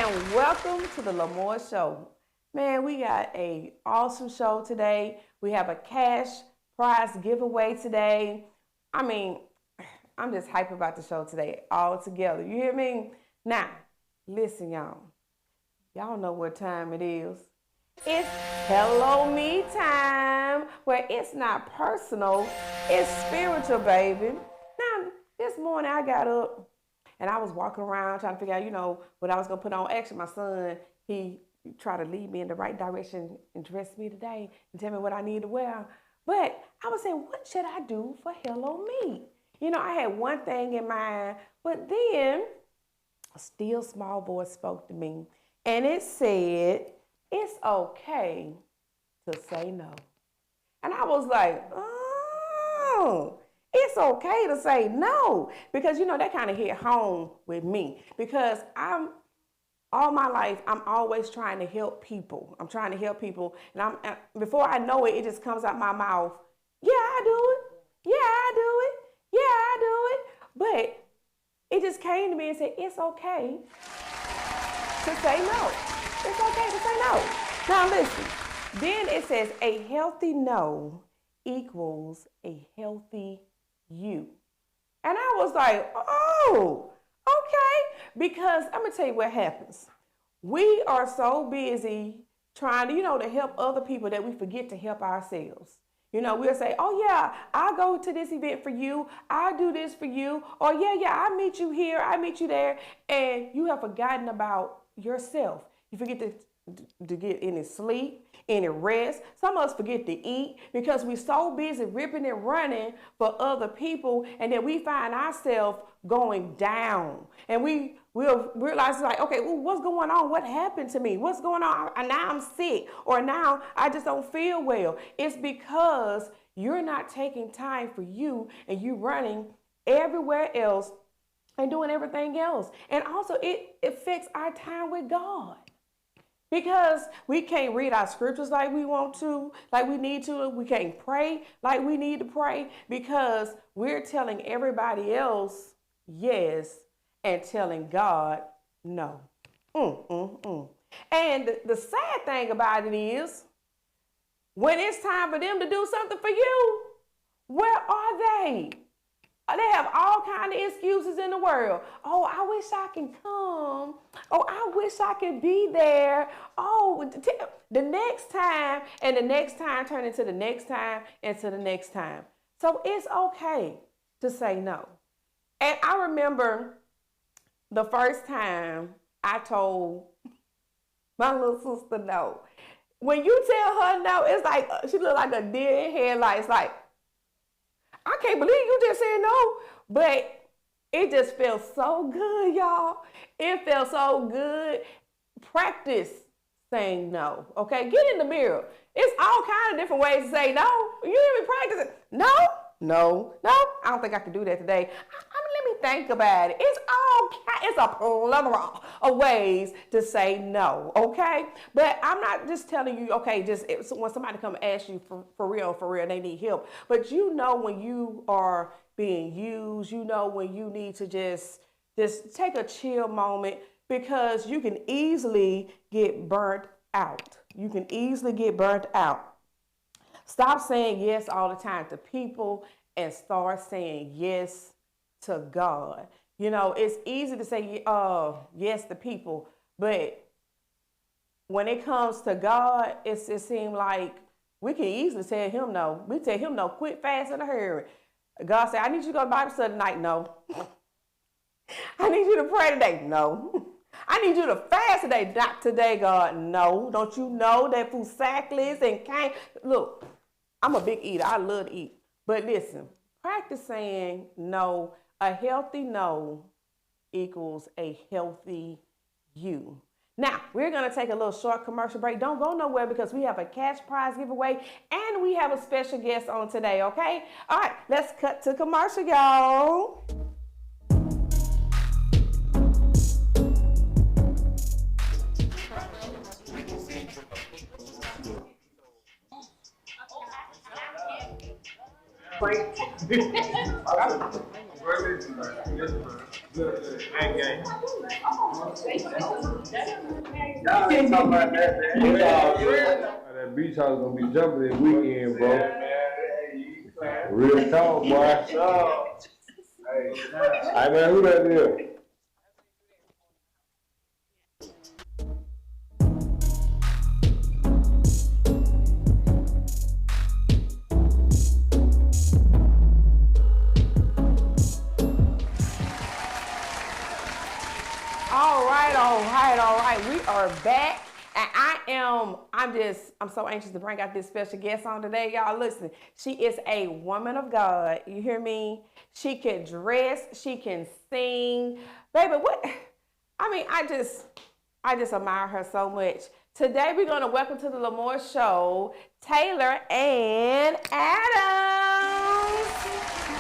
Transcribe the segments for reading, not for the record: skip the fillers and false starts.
and welcome to the MOR Show. Man, we got an awesome show today. We have a cash prize giveaway today. I mean, I'm just hyped about the show today all together. You hear me? Now, listen, y'all. Y'all know what time it is. It's Hello Me time, where it's not personal, it's spiritual, baby. Now, this morning I got up and I was walking around trying to figure out, what I was going to put on. Actually, my son, he tried to lead me in the right direction and dress me today and tell me what I need to wear. But I was saying, what should I do for Hello Me? I had one thing in mind, but then a still small voice spoke to me, and it said, it's okay to say no. And I was like, oh, it's okay to say no. Because, that kind of hit home with me. Because all my life, I'm always trying to help people. I'm trying to help people. And before I know it, it just comes out my mouth. Yeah, I do it. Yeah, I do it. Yeah, I do it. But it just came to me and said, it's okay to say no. It's okay to say no. Now listen, then it says a healthy no equals a healthy you. And I was like, oh, okay. Because I'm going to tell you what happens. We are so busy trying to help other people that we forget to help ourselves. We'll say, oh yeah, I'll go to this event for you. I'll do this for you. Or yeah, I'll meet you here. I'll meet you there. And you have forgotten about yourself. You forget to get any sleep, any rest. Some of us forget to eat because we're so busy ripping and running for other people, and then we find ourselves going down. And we'll realize, like, okay, well, what's going on? What happened to me? What's going on? And now I'm sick, or now I just don't feel well. It's because you're not taking time for you, and you running everywhere else and doing everything else. And also, it affects our time with God. Because we can't read our scriptures like we want to, like we need to. We can't pray like we need to pray because we're telling everybody else yes and telling God no. And the sad thing about it is, when it's time for them to do something for you, where are they? They have all kinds of excuses in the world. Oh, I wish I can come. Oh, I wish I could be there. Oh, the next time, and the next time turn into the next time and to the next time. So it's okay to say no. And I remember the first time I told my little sister no. When you tell her no, it's like she look like a deer in headlights. Like, I can't believe you just said no, but it just felt so good, y'all. It felt so good. Practice saying no, okay? Get in the mirror. It's all kinds of different ways to say no. You even practice it. No. I don't think I can do that today. Let me think about it. It's a plethora of ways to say no, okay? But I'm not just telling you, okay, just when somebody come ask you for real, they need help. But when you are being used, when you need to just take a chill moment, because you can easily get burnt out. Stop saying yes all the time to people and start saying yes to God. It's easy to say yes to people, but when it comes to God, it seems like we can easily tell him no. We tell him no quick, fast, in a hurry. God said, I need you to go to Bible study tonight. No. I need you to pray today. No. I need you to fast today. Not today, God. No. Don't you know that food sackless and can't? Look, I'm a big eater. I love to eat. But listen, practice saying no. A healthy no equals a healthy you. Now, we're going to take a little short commercial break. Don't go nowhere because we have a cash prize giveaway and we have a special guest on today, okay? All right, let's cut to commercial, y'all. Gang, gang. Y'all ain't talking about that, man. That beach house gonna be jumping this weekend, bro. Real talk, boy. Hey, man, who that is? All right. We are back. And I'm so anxious to bring out this special guest on today. Y'all listen, she is a woman of God. You hear me? She can dress, she can sing. Baby, I just admire her so much. Today we're gonna welcome to the MOR show, Tayla and Adams.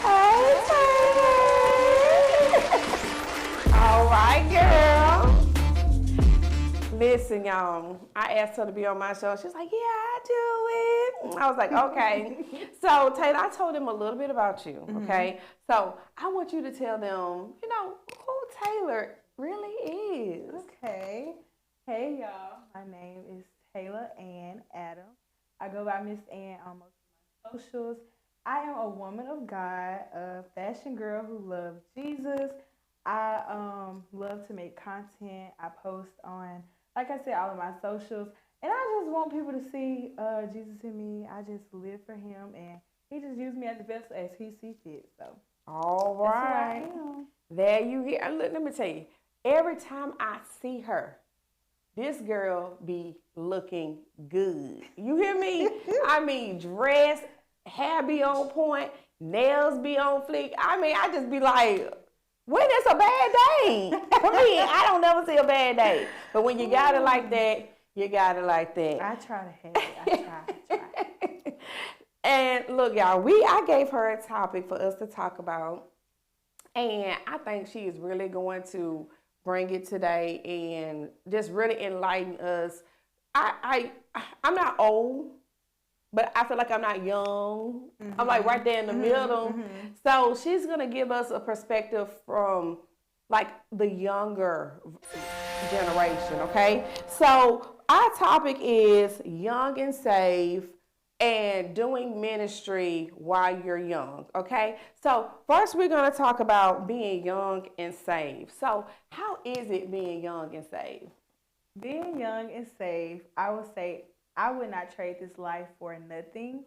Hey, Tayla. All right, girl. Listen, y'all, I asked her to be on my show. She's like, yeah, I do it. I was like, okay. So, Taylor, I told them a little bit about you, okay? So, I want you to tell them, who Taylor really is. Okay. Hey, y'all. My name is Tayla Adams. I go by Miss Ann on most of my socials. I am a woman of God, a fashion girl who loves Jesus. I love to make content. I post on, like I said, all of my socials. And I just want people to see Jesus in me. I just live for him. And he just used me as the vessel as he sees fit. So, all right. There you hear. Look, let me tell you. Every time I see her, this girl be looking good. You hear me? I mean, dress, hair be on point, nails be on fleek. I mean, I just be like, when it's a bad day? For me, I don't never see a bad day. But when you got it like that, you got it like that. I try to have it. I try. And look, y'all, I gave her a topic for us to talk about. And I think she is really going to bring it today and just really enlighten us. I'm not old, but I feel like I'm not young. I'm like right there in the middle. So she's going to give us a perspective from like the younger generation, okay? So our topic is young and safe and doing ministry while you're young, okay? So first we're going to talk about being young and saved. So how is it being young and saved? Being young and saved, I would say I would not trade this life for nothing.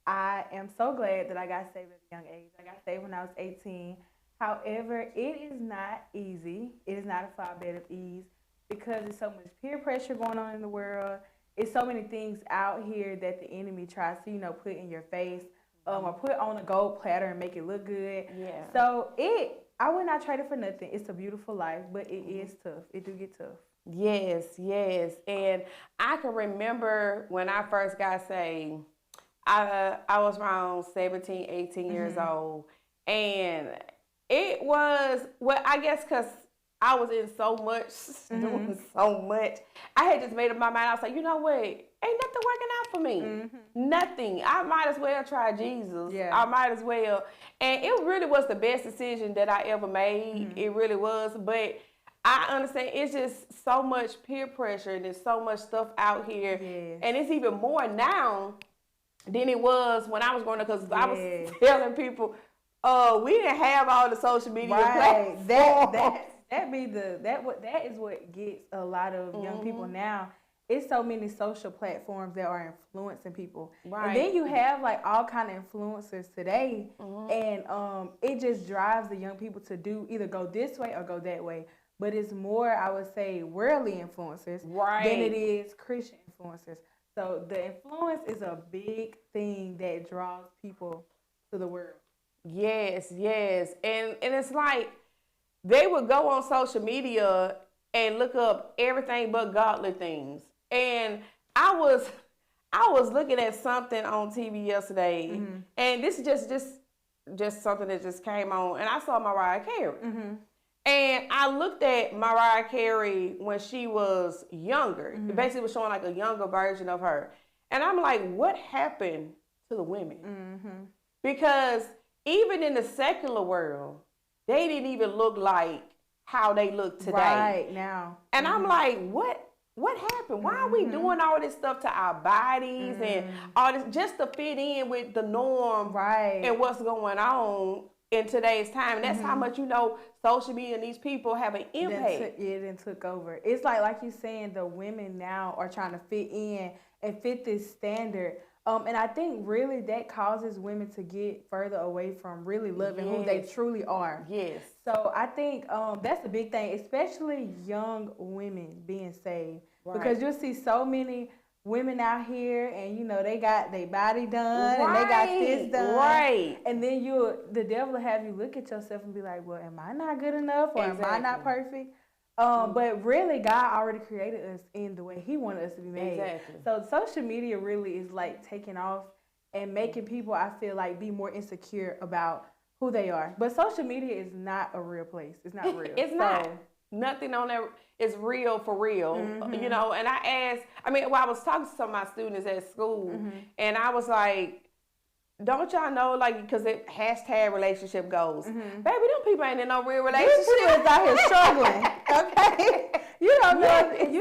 I am so glad that I got saved at a young age. I got saved when I was 18. However, it is not easy. It is not a far bed of ease because there's so much peer pressure going on in the world. It's so many things out here that the enemy tries to, put in your face or put on a gold platter and make it look good. Yeah. So I would not trade it for nothing. It's a beautiful life, but it is tough. It do get tough. Yes. And I can remember when I first got saved, I was around 17, 18 years old. And it was, I guess because I was in so much, doing so much. I had just made up my mind. I was like, you know what? Ain't nothing working out for me. Nothing. I might as well try Jesus. Yeah. I might as well. And it really was the best decision that I ever made. It really was. But I understand it's just so much peer pressure and there's so much stuff out here. Yes. And it's even more now than it was when I was growing up because I was telling people, we didn't have all the social media platforms. That is what gets a lot of young people now. It's so many social platforms that are influencing people. Right. And then you have like all kind of influencers today, and it just drives the young people to either go this way or go that way. But it's more, I would say, worldly influencers than it is Christian influencers. So the influence is a big thing that draws people to the world. Yes. And it's like they would go on social media and look up everything but godly things. And I was looking at something on TV yesterday, and this is just something that just came on, and I saw Mariah Carey. And I looked at Mariah Carey when she was younger. It basically was showing like a younger version of her. And I'm like, what happened to the women? Because even in the secular world, they didn't even look like how they look today. Right now. And I'm like, what happened? Why are we doing all this stuff to our bodies and all this just to fit in with the norm and what's going on in today's time? And that's how much, social media and these people have an impact. It took over. It's like you're saying, the women now are trying to fit in and fit this standard. And I think really that causes women to get further away from really loving who they truly are. Yes. So I think that's a big thing, especially young women being saved. Right. Because you'll see so many women out here and, they got their body done and they got this done. Right. And then the devil will have you look at yourself and be like, well, am I not good enough or am I not perfect? But really, God already created us in the way He wanted us to be made. Exactly. So social media really is like taking off and making people, I feel like, be more insecure about who they are. But social media is not a real place. It's not real. It's not. Nothing on there is real for real. And I was talking to some of my students at school, and I was like, don't y'all know, because it hashtag relationship goals. Baby, them people ain't in no real relationship. These people is out here struggling, okay? You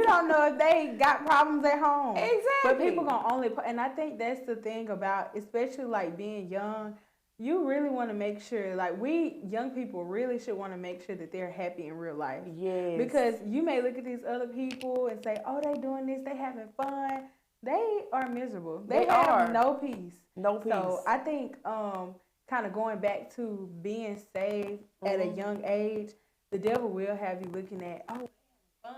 don't know if they got problems at home. Exactly. But people gonna and I think that's the thing about, especially being young, you really want to make sure, we young people really should want to make sure that they're happy in real life. Yes. Because you may look at these other people and say, oh, they doing this, they having fun. They are miserable. They have no peace. No peace. So I think kind of going back to being saved at a young age, the devil will have you looking at, oh, fun.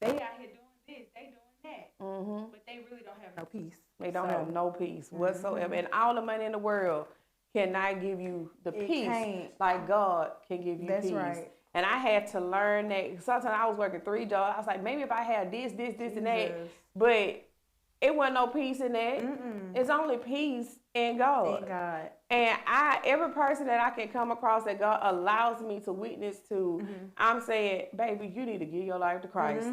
They out here doing this, they doing that. But they really don't have no peace. They don't have no peace whatsoever. And all the money in the world cannot give you the peace like God can give you peace. That's right. And I had to learn that. Sometimes I was working 3 jobs. I was like, maybe if I had this, and that. But it wasn't no peace in that. It's only peace in God. In God. And every person that I can come across that God allows me to witness to, I'm saying, baby, you need to give your life to Christ.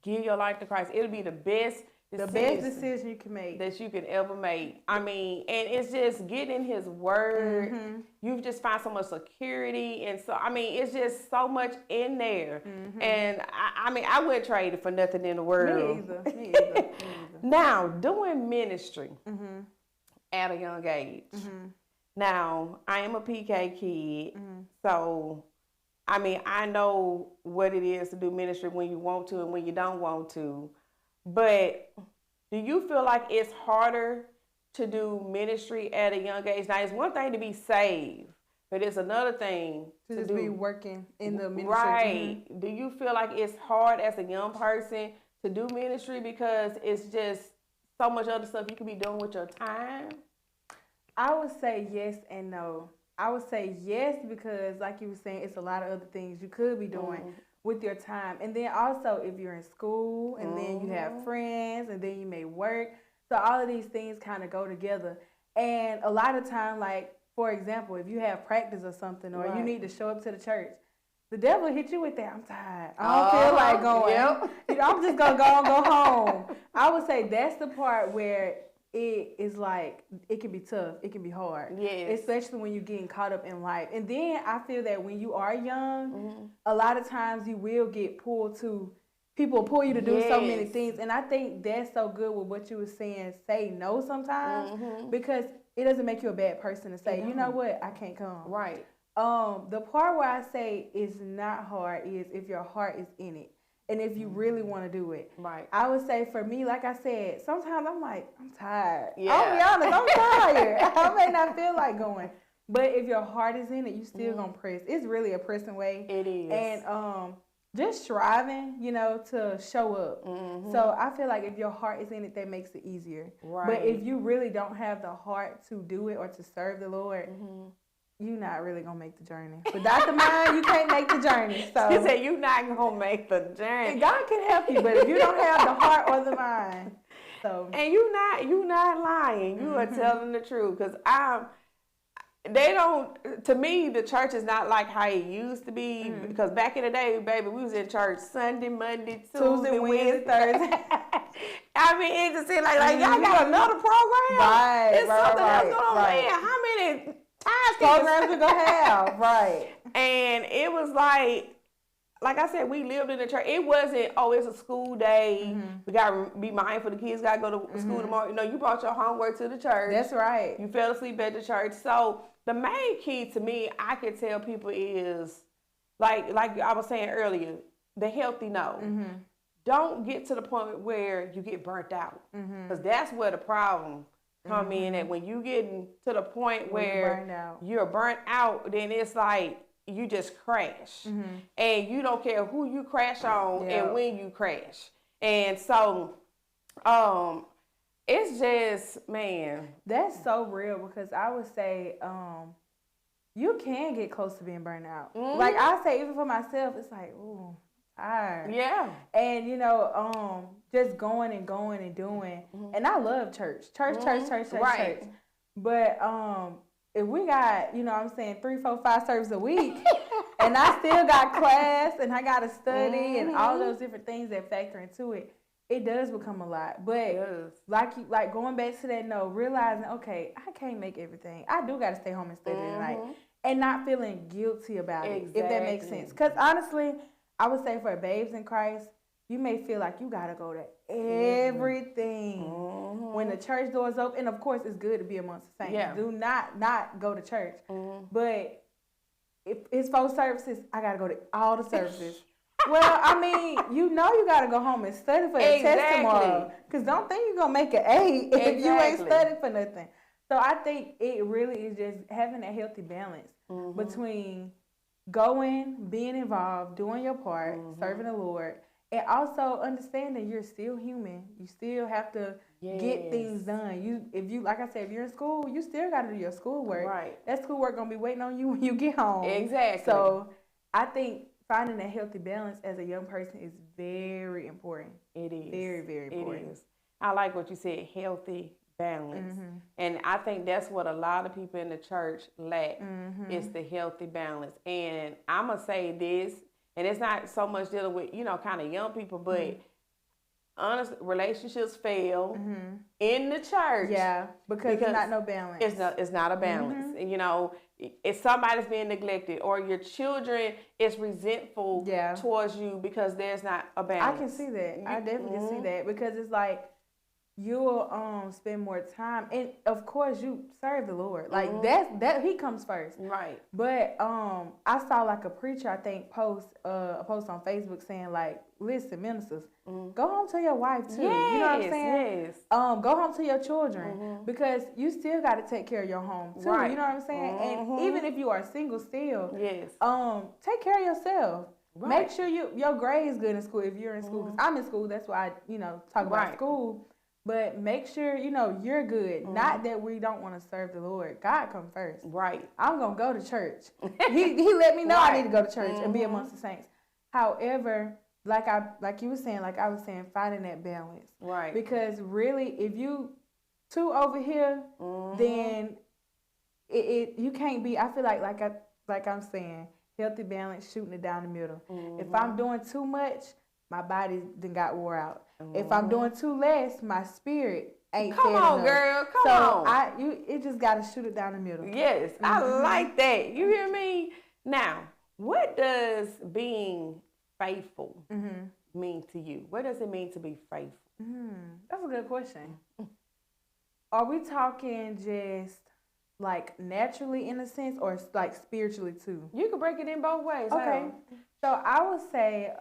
Give your life to Christ. It'll be the best decision you can make. That you can ever make. And it's just getting His word. You've just found so much security. And so, it's just so much in there. And I wouldn't trade it for nothing in the world. Me either. Now, doing ministry at a young age. Now, I am a PK kid. So, I know what it is to do ministry when you want to and when you don't want to. But do you feel like it's harder to do ministry at a young age? Now, it's one thing to be saved, but it's another thing to just be working in the ministry. Right. Do you feel like it's hard as a young person to do ministry because it's just so much other stuff you could be doing with your time? I would say yes and no. I would say yes because, like you were saying, it's a lot of other things you could be doing with your time. And then also if you're in school and then you have friends and then you may work. So all of these things kind of go together. And a lot of time, for example, if you have practice or something or you need to show up to the church, the devil hit you with that. I'm tired. I don't feel like going. I'm just going to go home. I would say that's the part where it is it can be tough. It can be hard. Yes. Especially when you're getting caught up in life. And then I feel that when you are young, a lot of times you will get people pull you to do so many things. And I think that's so good with what you were saying, say no sometimes, because it doesn't make you a bad person to say, you know what, I can't come. Right. The part where I say it's not hard is if your heart is in it. And if you really want to do it. Right. I would say for me, like I said, sometimes I'm like, I'm tired. Yeah. I'll be honest, I'm tired. I may not feel like going. But if your heart is in it, you still going to press. It's really a pressing way. It is. And just striving, to show up. So I feel like if your heart is in it, that makes it easier. Right. But if you really don't have the heart to do it or to serve the Lord, you're not really going to make the journey. Without the mind, you can't make the journey. So you said you're not going to make the journey. And God can help you, but if you don't have the heart or the mind. So. And you're not lying. You are telling the truth. Because to me, the church is not like how it used to be. Because back in the day, baby, we was in church Sunday, Monday, Tuesday, Wednesday, Thursday. It just seemed like y'all got another program. Right, it's something else going on. Man, how many times programs we gonna have? Right. And it was like, like I said, we lived in the church. It wasn't, oh, it's a school day. We got to be mindful. The kids got to go to school tomorrow. You know, you brought your homework to the church. That's right. You fell asleep at the church. So the main key to me, I can tell people is, like I was saying earlier, the healthy no. Don't get to the point where you get burnt out. Because that's where the problem come in. And when you getting to the point where you're burnt out, then it's like, you just crash. And you don't care who you crash on and when you crash. And so, it's just, man. That's so real, because I would say, you can get close to being burnt out. Like I say, even for myself, it's like, ooh, tired. Yeah. And you know, just going and doing. And I love church. Church. But if we got, you know what I'm saying, 3, 4, 5 services a week, and I still got class and I got to study and all those different things that factor into it, it does become a lot. But like going back to that note, realizing, okay, I can't make everything. I do got to stay home and study tonight, and not feeling guilty about it, if that makes sense. Because honestly, I would say for babes in Christ, you may feel like you got to go to everything. When the church doors open, and of course it's good to be amongst the saints. Yeah. Do not go to church. But if it's 4 services, I got to go to all the services. Well, I mean, you know you got to go home and study for the test tomorrow. Because don't think you're going to make an A if you ain't studying for nothing. So I think it really is just having a healthy balance between going, being involved, doing your part, serving the Lord, and also understanding you're still human. You still have to get things done. If you're in school, you still got to do your schoolwork. Right. That schoolwork gonna be waiting on you when you get home. Exactly. So I think finding a healthy balance as a young person is very important. It is very, very important. It is. I like what you said, healthy balance, and I think that's what a lot of people in the church lack is the healthy balance. And I'm gonna say this. And it's not so much dealing with, you know, kind of young people, but honest relationships fail in the church. Yeah, because it's not no balance. It's not a balance. And, you know, if somebody's being neglected or your children is resentful towards you because there's not a balance. I can see that. I definitely can see that, because it's like you'll spend more time, and of course you serve the Lord. Like that he comes first. Right. But I saw like a preacher, I think, post a post on Facebook saying like, listen, ministers, go home to your wife too. Yes, you know what I'm saying? Yes. Go home to your children, because you still got to take care of your home too. Right. You know what I'm saying? And even if you are single still, take care of yourself. Right. Make sure your grade is good in school if you're in school. Because I'm in school, that's why I talk about school. But make sure, you're good. Not that we don't want to serve the Lord. God come first. Right. I'm going to go to church. He let me know I need to go to church and be amongst the saints. However, like you were saying, like I was saying, finding that balance. Right. Because really, if you too over here, then you can't be, I feel like I'm saying, healthy balance, shooting it down the middle. If I'm doing too much, my body then got wore out. If I'm doing too less, my spirit ain't fed enough. Come on, girl. Come on. It just got to shoot it down the middle. Yes, I like that. You hear me? Now, what does being faithful mean to you? What does it mean to be faithful? That's a good question. Are we talking just like naturally in a sense, or like spiritually too? You can break it in both ways. Okay. So I would say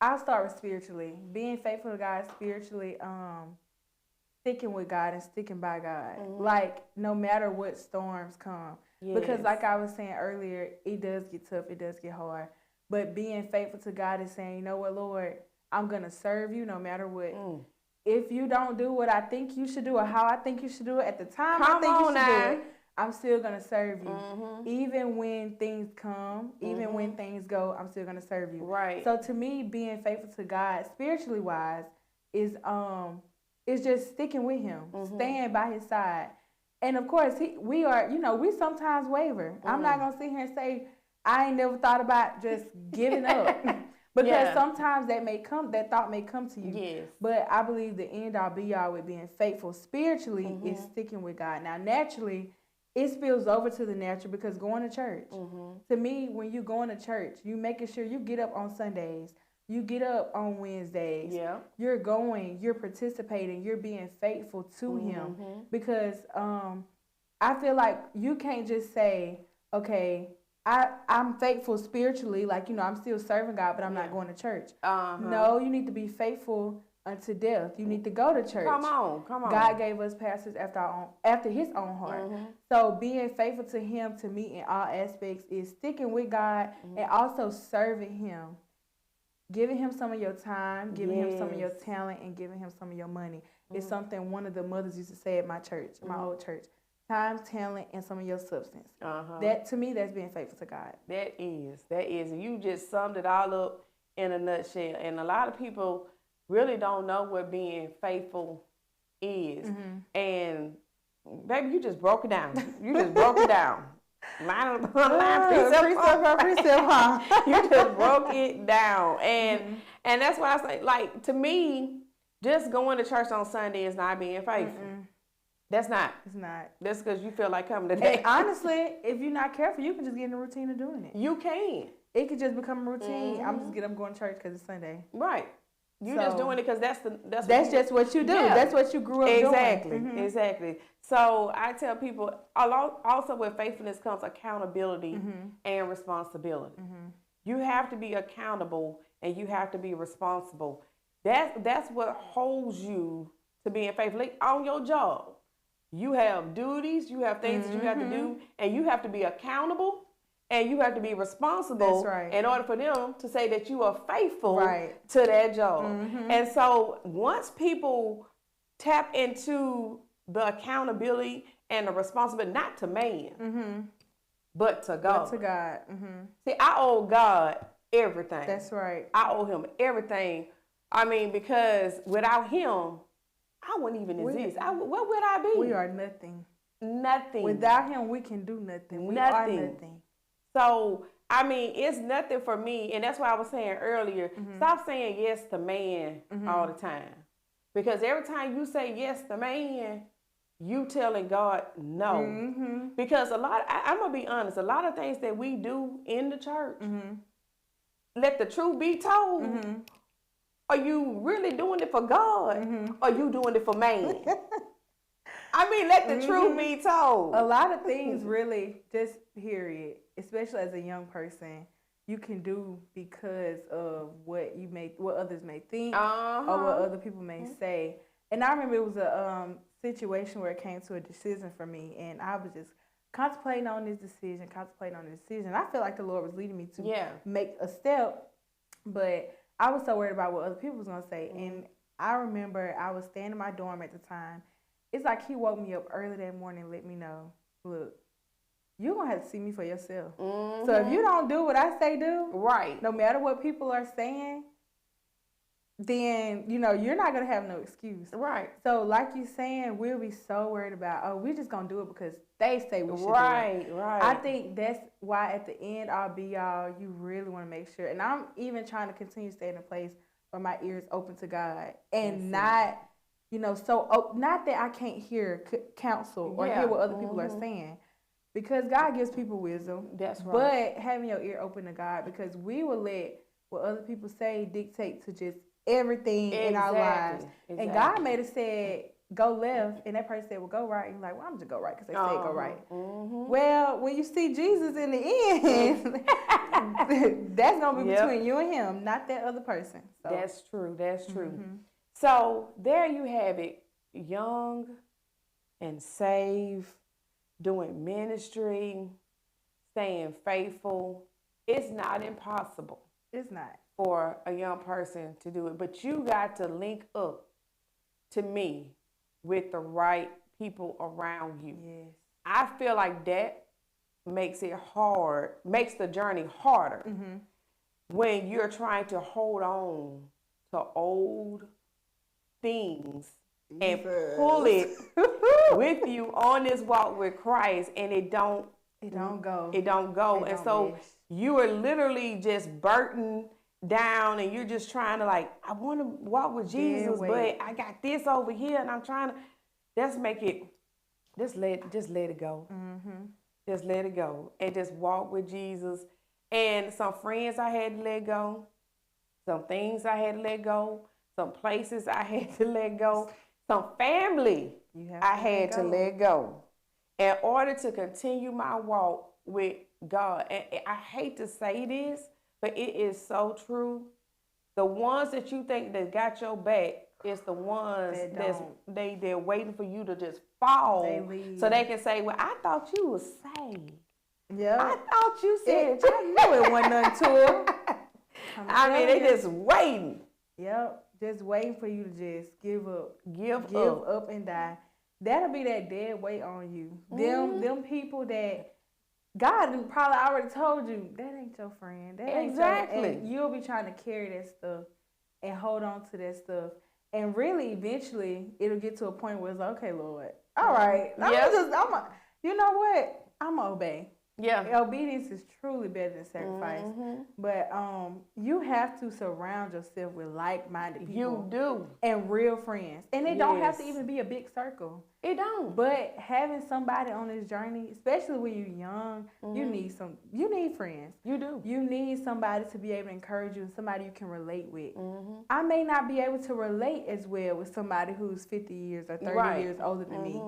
I'll start with spiritually. Being faithful to God spiritually, sticking with God and sticking by God. Like, no matter what storms come. Yes. Because like I was saying earlier, it does get tough, it does get hard. But being faithful to God is saying, you know what, Lord, I'm going to serve you no matter what. If you don't do what I think you should do or how I think you should do it at the time I think you should do it, I'm still going to serve you. Even when things come, even when things go, I'm still going to serve you. Right. So to me, being faithful to God, spiritually wise, is just sticking with him, staying by his side. And of course, we sometimes waver. I'm not going to sit here and say, I ain't never thought about just giving up. Because sometimes that thought may come to you. Yes. But I believe the end all be all with being faithful spiritually is sticking with God. Now, naturally, it spills over to the natural because going to church, to me, when you going to church, you making sure you get up on Sundays, you get up on Wednesdays. Yeah. You're going, you're participating, you're being faithful to him. Because I feel like you can't just say, okay, I'm faithful spiritually, like, you know, I'm still serving God, but I'm not going to church. No, you need to be faithful unto death. You need to go to church. Come on. God gave us pastors after his own heart. So being faithful to him, to me, in all aspects, is sticking with God and also serving him. Giving him some of your time, giving him some of your talent, and giving him some of your money. It's something one of the mothers used to say at my church, my old church. Time, talent, and some of your substance. That, to me, that's being faithful to God. That is. And you just summed it all up in a nutshell. And a lot of people really don't know what being faithful is. And baby, you just broke it down. You just broke it down. Line precept, huh? You just broke it down. And that's why I say, like, to me, just going to church on Sunday is not being faithful. That's not. It's not. That's because you feel like coming today. And honestly, if you're not careful, you can just get in the routine of doing it. You can. It could just become a routine. I'm just getting up going to church because it's Sunday. Right. You just doing it because that's just what you do. Yeah. That's what you grew up doing. Exactly. So I tell people, also with faithfulness comes accountability and responsibility. You have to be accountable and you have to be responsible. That's what holds you to being faithful. Like on your job, you have duties, you have things that you have to do, and you have to be accountable and you have to be responsible in order for them to say that you are faithful to that job. And so once people tap into the accountability and the responsibility, not to man, but to God. See, I owe God everything. That's right. I owe him everything. I mean, because without him, I wouldn't even exist. What would I be? We are nothing. Nothing. Without him, we can do nothing. We are nothing. So, I mean, it's nothing for me. And that's why I was saying earlier, stop saying yes to man all the time. Because every time you say yes to man, you telling God no. Because I'm going to be honest, a lot of things that we do in the church, let the truth be told, are you really doing it for God or are you doing it for man? I mean, let the truth be told. A lot of things really, just period, especially as a young person, you can do because of what others may think or what other people may say. And I remember it was a situation where it came to a decision for me, and I was just contemplating on this decision. I felt like the Lord was leading me to make a step, but I was so worried about what other people was going to say. And I remember I was staying in my dorm at the time. It's like he woke me up early that morning and let me know, look, you're going to have to see me for yourself. So if you don't do what I say do, no matter what people are saying, then, you know, you're not going to have no excuse. So like you saying, we'll be so worried about, we're just going to do it because they say we should do it. I think that's why at the end, you really want to make sure. And I'm even trying to continue to stay in a place where my ears open to God and not, you know, not that I can't hear counsel or hear what other people are saying. Because God gives people wisdom. That's right. But having your ear open to God, because we will let what other people say dictate to just everything in our lives. And God made us say, go left, and that person said, well, go right. And you're like, well, I'm just go right because they said go right. Well, when you see Jesus in the end, that's going to be between you and him, not that other person. So. That's true. So there you have it, young and saved, doing ministry, staying faithful. It's not impossible. It's not. For a young person to do it. But you got to link up, to me, with the right people around you. Yes. I feel like that makes the journey harder when you're trying to hold on to old things and pull it with you on this walk with Christ, and it don't go. And so you are literally just burdened down, and you're just trying to I want to walk with Jesus, but I got this over here, and I'm trying to. Let's make it just let it go. Mm-hmm. Just let it go and just walk with Jesus. And some friends I had to let go, some things I had to let go, some places I had to let go, some family I had to let go in order to continue my walk with God. And I hate to say this, but it is so true. The ones that you think that got your back is the ones they're waiting for you to just fall so they can say, well, I thought you was saved. Yeah. I thought you said I knew it wasn't nothing to them. I mean, they just waiting. Yep. Just waiting for you to just give up. Give up and die. That'll be that dead weight on you. Them people that God probably already told you, that ain't your friend. That ain't and you'll be trying to carry that stuff and hold on to that stuff. And really, eventually, it'll get to a point where it's like, okay, Lord, all right. You know what? I'm going to obey. Yeah. Obedience is truly better than sacrifice. But you have to surround yourself with like-minded people. You do. And real friends. And it don't have to even be a big circle. It don't. But having somebody on this journey, especially when you're young, you need friends. You do. You need somebody to be able to encourage you and somebody you can relate with. I may not be able to relate as well with somebody who's 50 years or 30 years older than me.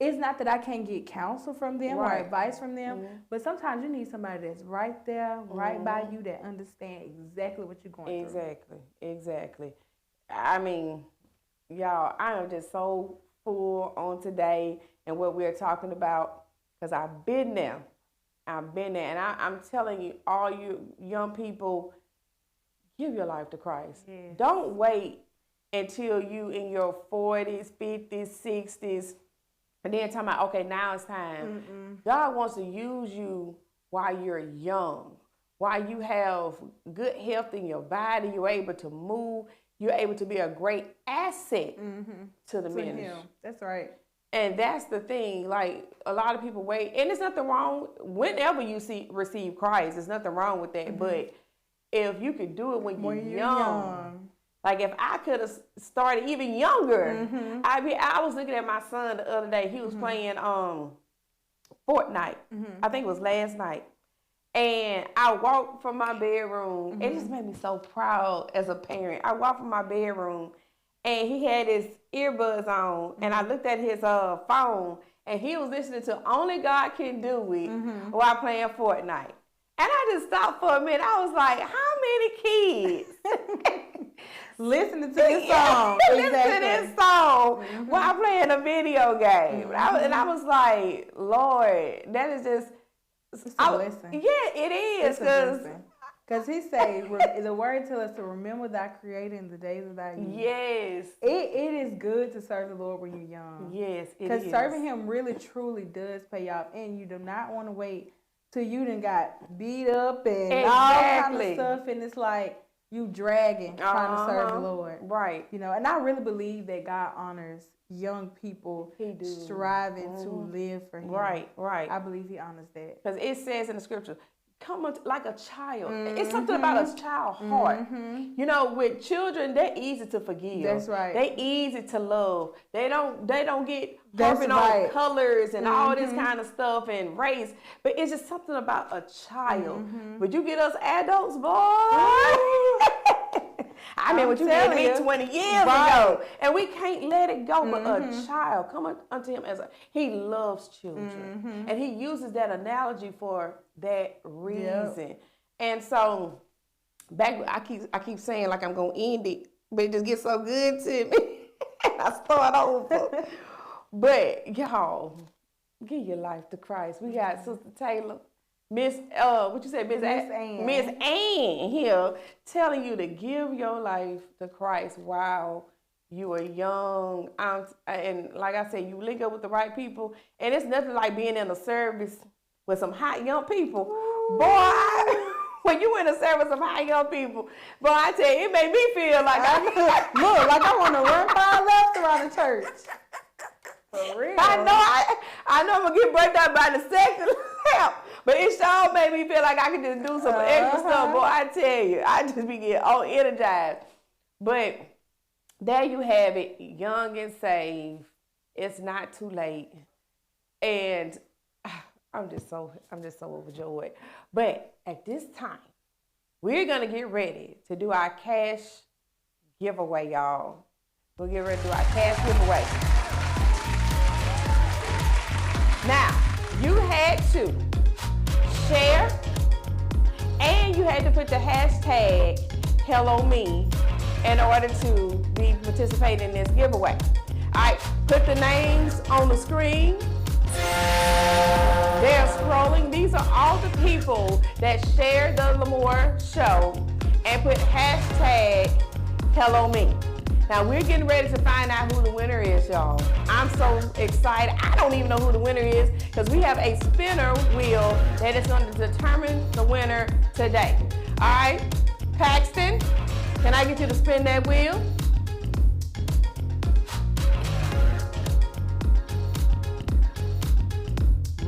It's not that I can't get counsel from them or advice from them, but sometimes you need somebody that's right there, right by you, that understands exactly what you're going through. Exactly. I mean, y'all, I am just so full on today and what we're talking about because I've been there. And I'm telling you, all you young people, give your life to Christ. Yes. Don't wait until you in your 40s, 50s, 60s, and then talking about, okay, now it's time. God wants to use you while you're young, while you have good health in your body, you're able to move, you're able to be a great asset to the ministry. Him. That's right. And that's the thing. Like, a lot of people wait. And there's nothing wrong. Whenever you receive Christ, there's nothing wrong with that. But if you could do it when you're young. Like, if I could have started even younger, I was looking at my son the other day. He was playing Fortnite. I think it was last night. And I walked from my bedroom. It just made me so proud as a parent. I walked from my bedroom, and he had his earbuds on, and I looked at his phone, and he was listening to Only God Can Do It while playing Fortnite. And I just stopped for a minute. I was like, how many kids listening to this song? Listen to this song while playing a video game. And I was like, Lord, that is just... It's a blessing. Yeah, it is. Because he said, the word tells us to remember thy creator in the days of thy youth. Yes. It is good to serve the Lord when you're young. Yes, it is. Because serving him really, truly does pay off. And you do not want to wait till you done got beat up and all kind of stuff. And it's like you dragging, trying to serve the Lord. Right. You know, and I really believe that God honors young people striving to live for him. Right. I believe he honors that. Because it says in the scripture, come like a child. It's something about a child heart. You know, with children, they're easy to forgive. That's right. They easy to love. They don't get harping on colors and all this kind of stuff and race. But it's just something about a child. But you get us adults, boy. I mean, what you did me 20 years ago. And we can't let it go. But a child, come unto him he loves children. And he uses that analogy for that reason. And so, I keep saying like I'm going to end it, but it just gets so good to me. I start over. But, y'all, give your life to Christ. We got Sister Tayla. Miss Ann here telling you to give your life to Christ while you are young. And like I said, you link up with the right people. And it's nothing like being in a service with some hot young people. Boy, when you in a service of hot young people, boy, I tell you, it made me feel like I want to run 5 laps around the church. For real. I know I'm going to get burnt out by the second lap. But it sure made me feel like I could just do some extra stuff. Boy, I tell you, I just be getting all energized. But there you have it, young and saved. It's not too late. And I'm just so overjoyed. But at this time, we're gonna get ready to do our cash giveaway, y'all. We'll get ready to do our cash giveaway. Now, you had to share and you had to put the hashtag #HelloMe in order to be participating in this giveaway. All right, put the names on the screen. They're scrolling. These are all the people that shared the MOR show and put hashtag #HelloMe. Now we're getting ready to find out who the winner is, y'all. I'm so excited. I don't even know who the winner is because we have a spinner wheel that is going to determine the winner today. All right, Paxton, can I get you to spin that wheel?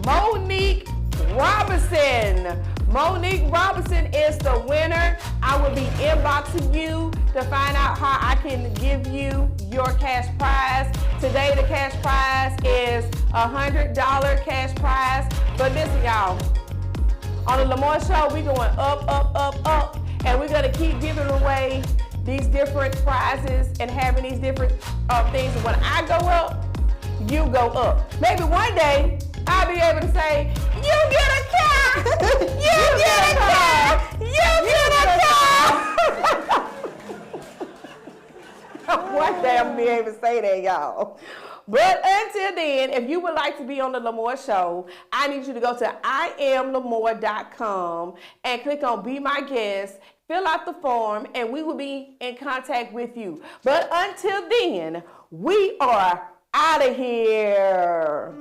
Monique Robinson. Monique Robinson is the winner. I will be inboxing you to find out how I can give you your cash prize. Today the cash prize is $100 cash prize. But listen, y'all, on the MOR show, we're going up, up, up, up, and we're gonna keep giving away these different prizes and having these different things. And when I go up, you go up. Maybe one day I'll be able to say, you get a car! You get a car! You get a car! One day I'll be able to say that, y'all. But until then, if you would like to be on the MOR show, I need you to go to IamLamore.com and click on Be My Guest, fill out the form, and we will be in contact with you. But until then, we are out of here.